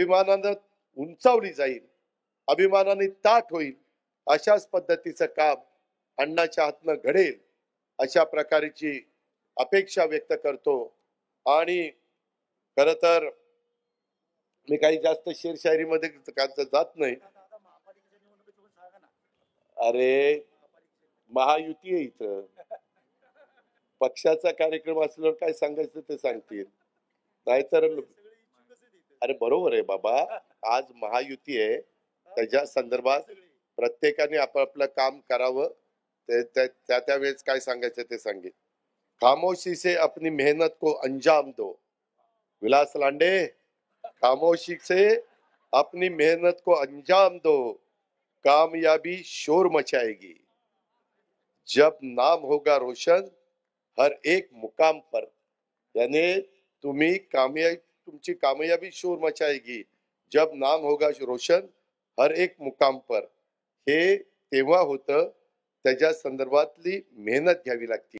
अभिमानानं उंचावली जाईल, अभिमानाने ताठ होईल, अशाच पद्धतीचं काम अण्णाच्या हातनं घडेल अशा प्रकारची अपेक्षा व्यक्त करतो। आणि खर तर मी काही जास्त शेरशायरीमध्ये जात नाही। अरे महायुती आहे इथं, पक्षाचा कार्यक्रम असल्यावर काय सांगायचं ते सांगतील, नाहीतर अरे बरोबर आहे बाबा, आज महायुती आहे, त्याच्या संदर्भात प्रत्येकाने आपापलं काम करावं, त्या वेळेस काय सांगायचं ते सांगेल। खामोशी से अपनी मेहनत को अंजाम दो, विलास लांडे, खामोशी से अपनी मेहनत को अंजाम दो, कामयाबी शोर मचाएगी। जब नाम होगा रोशन हर एक मुकाम पर, यानी तुमची कामयाबी शोर मचाएगी जब नाम होगा रोशन हर एक मुकाम पर। हे तेव्हा होतं त्याच्या संदर्भातली मेहनत घ्यावी लागते।